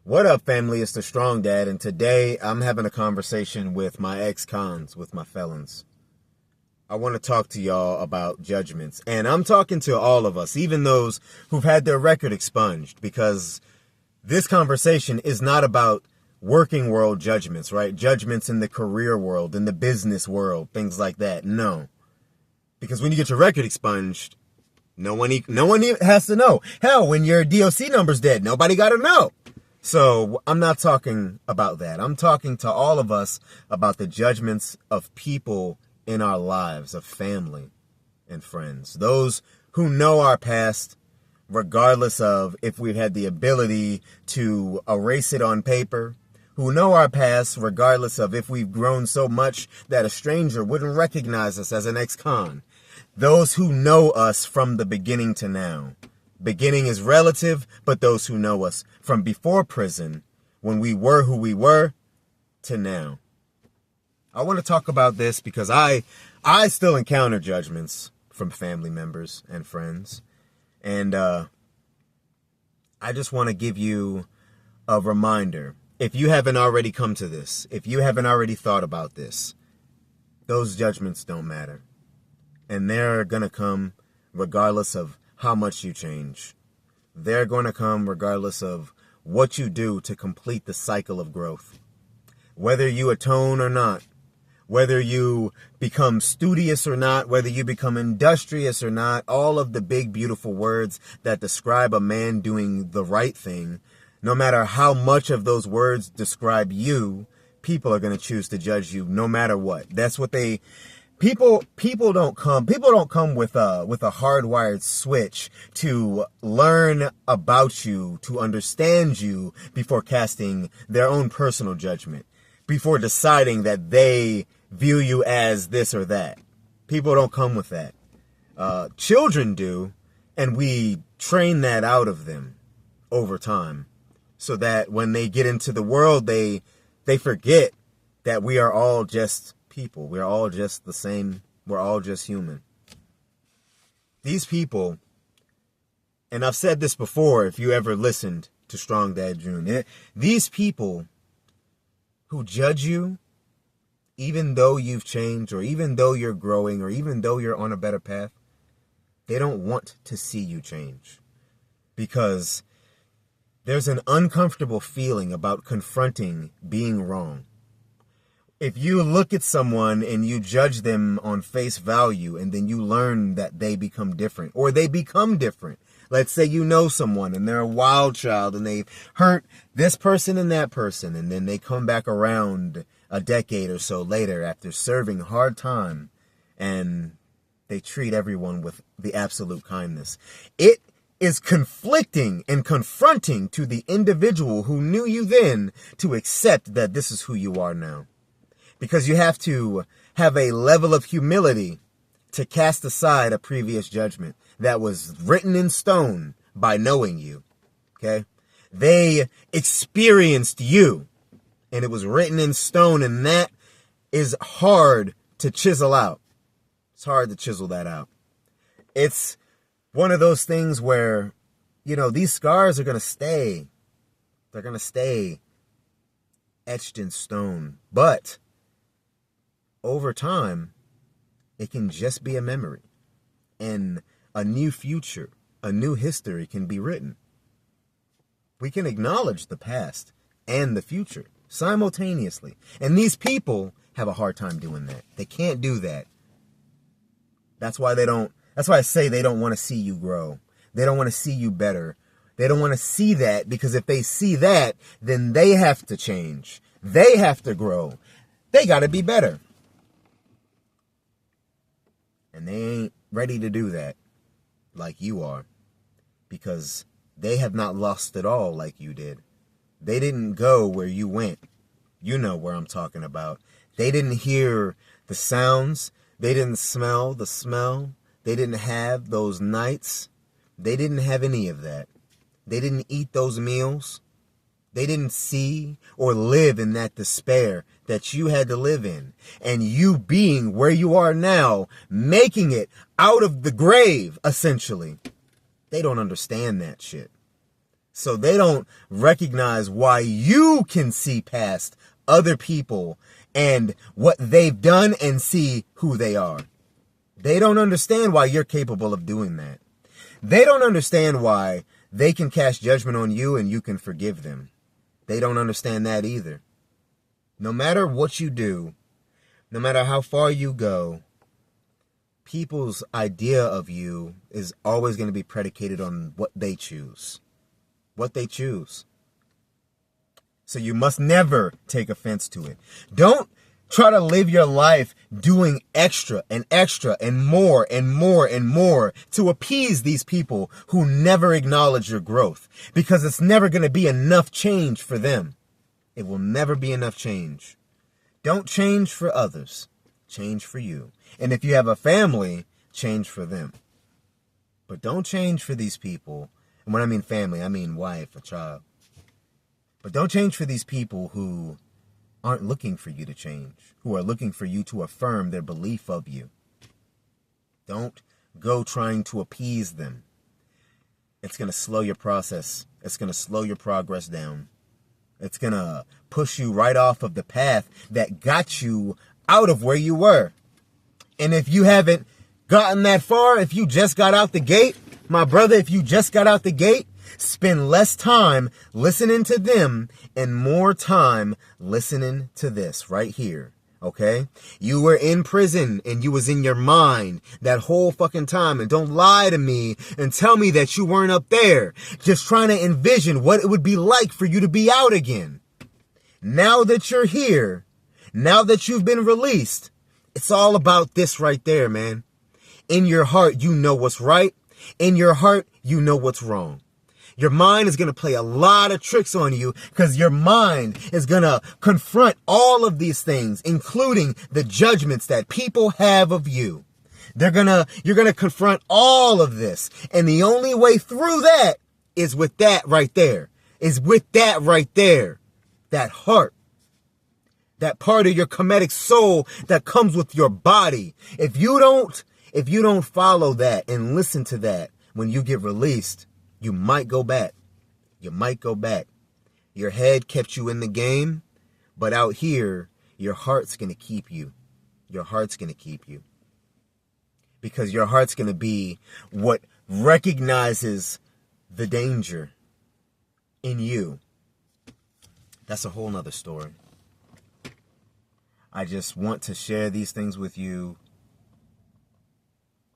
What up, family? It's the Strong Dad, and today I'm having a conversation with my ex-cons, with my felons. I want to talk to y'all about judgments, and I'm talking to all of us, even those who've had their record expunged, because this conversation is not about working world judgments, right? Judgments in the career world, in the business world, things like that. No. Because when you get your record expunged, no one has to know. Hell, when your DOC number's dead, nobody got to know. So I'm not talking about that. I'm talking to all of us about the judgments of people in our lives, of family and friends. Those who know our past, regardless of if we've had the ability to erase it on paper, who know our past, regardless of if we've grown so much that a stranger wouldn't recognize us as an ex-con. Those who know us from the beginning to now. Beginning is relative, but those who know us from before prison, when we were who we were, to now. I want to talk about this because I still encounter judgments from family members and friends. And I just want to give you a reminder. If you haven't already come to this, if you haven't already thought about this, those judgments don't matter. And they're going to come regardless of how much you change. They're going to come regardless of what you do to complete the cycle of growth. Whether you atone or not, whether you become studious or not, whether you become industrious or not, all of the big, beautiful words that describe a man doing the right thing, no matter how much of those words describe you, people are going to choose to judge you no matter what. That's what they... People don't come with a hardwired switch to learn about you, to understand you before casting their own personal judgment, before deciding that they view you as this or that. People don't come with that. Children do, and we train that out of them over time so that when they get into the world, they forget that we are all just people. We're all just the same. We're all just human. These people, and I've said this before if you ever listened to Strong Dad June, these people who judge you, even though you've changed, or even though you're growing, or even though you're on a better path, they don't want to see you change. Because there's an uncomfortable feeling about confronting being wrong. If you look at someone and you judge them on face value and then you learn that they become different or they become different. Let's say you know someone and they're a wild child and they've hurt this person and that person, and then they come back around a decade or so later after serving hard time and they treat everyone with the absolute kindness. It is conflicting and confronting to the individual who knew you then to accept that this is who you are now. Because you have to have a level of humility to cast aside a previous judgment that was written in stone by knowing you. Okay? They experienced you, and it was written in stone, and that is hard to chisel out. It's hard to chisel that out. It's one of those things where, these scars are going to stay. They're going to stay etched in stone. But over time, it can just be a memory, and a new future, a new history can be written. We can acknowledge the past and the future simultaneously, and these people have a hard time doing that. They can't do that. That's why I say they don't want to see you grow. They don't want to see you better. They don't want to see that, because if they see that, then they have to change. They have to grow. They got to be better. And they ain't ready to do that like you are, because they have not lost it all like you did. They didn't go where you went. You know where I'm talking about. They didn't hear the sounds. They didn't smell the smell. They didn't have those nights. They didn't have any of that. They didn't eat those meals. They didn't see or live in that despair that you had to live in. And you being where you are now, making it out of the grave, essentially. They don't understand that shit. So they don't recognize why you can see past other people and what they've done and see who they are. They don't understand why you're capable of doing that. They don't understand why they can cast judgment on you and you can forgive them. They don't understand that either. No matter what you do, no matter how far you go, people's idea of you is always going to be predicated on what they choose. What they choose. So you must never take offense to it. Don't try to live your life doing extra and more and more and more to appease these people who never acknowledge your growth, because it's never going to be enough change for them. It will never be enough change. Don't change for others. Change for you. And if you have a family, change for them. But don't change for these people. And when I mean family, I mean wife, a child. But don't change for these people who aren't looking for you to change, who are looking for you to affirm their belief of you. Don't go trying to appease them. It's going to slow your process. It's going to slow your progress down. It's going to push you right off of the path that got you out of where you were. And if you haven't gotten that far, if you just got out the gate, my brother, if you just got out the gate, spend less time listening to them and more time listening to this right here. Okay? You were in prison and you was in your mind that whole fucking time. And don't lie to me and tell me that you weren't up there just trying to envision what it would be like for you to be out again. Now that you're here, now that you've been released, it's all about this right there, man. In your heart, you know what's right. In your heart, you know what's wrong. Your mind is going to play a lot of tricks on you because your mind is going to confront all of these things, including the judgments that people have of you. You're going to confront all of this. And the only way through that is with that right there. That heart. That part of your comedic soul that comes with your body. If you don't follow that and listen to that when you get released, you might go back. Your head kept you in the game, but out here, your heart's going to keep you. Because your heart's going to be what recognizes the danger in you. That's a whole nother story. I just want to share these things with you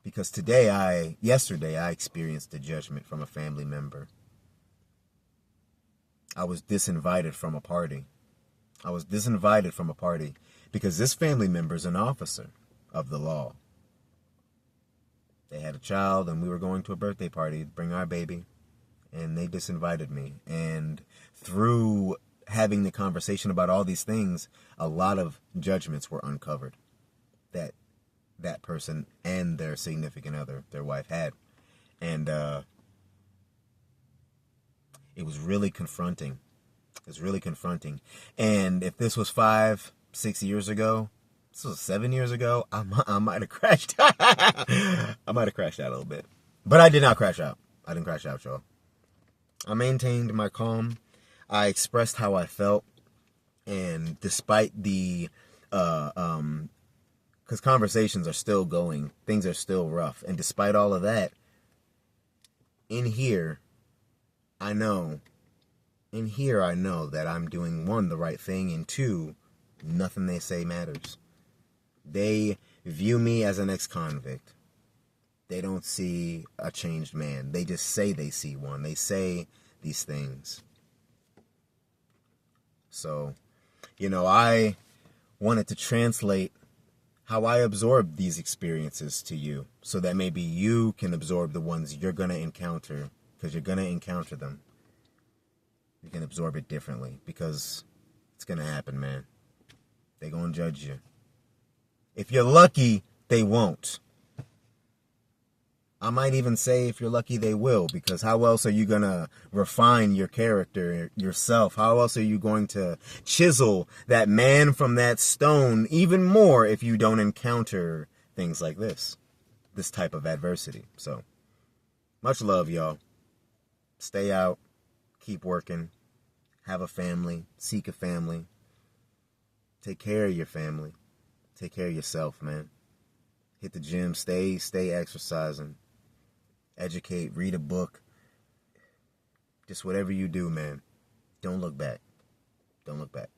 because yesterday I experienced a judgment from a family member. I was disinvited from a party. Because this family member is an officer of the law. They had a child and we were going to a birthday party, bring our baby, and they disinvited me. And through having the conversation about all these things, a lot of judgments were uncovered that person and their significant other, their wife, had. And it was really confronting. And if this was 5-6 years ago, this was 7 years ago, I might have crashed. I might have crashed out a little bit. But I did not crash out. I didn't crash out, y'all. I maintained my calm. I expressed how I felt. And despite the because conversations are still going, things are still rough. And despite all of that, in here, I know that I'm doing, one, the right thing, and two, nothing they say matters. They view me as an ex-convict. They don't see a changed man. They just say they see one. They say these things. So, I wanted to translate how I absorb these experiences to you so that maybe you can absorb the ones you're going to encounter, because you're going to encounter them. You can absorb it differently because it's going to happen, man. They're going to judge you. If you're lucky, they won't. I might even say if you're lucky, they will, because how else are you going to refine your character yourself? How else are you going to chisel that man from that stone even more if you don't encounter things like this type of adversity? So, much love, y'all. Stay out. keep working, have a family, seek a family, take care of your family, take care of yourself, man. Hit the gym, stay exercising, educate, read a book. Just whatever you do, man, don't look back. Don't look back.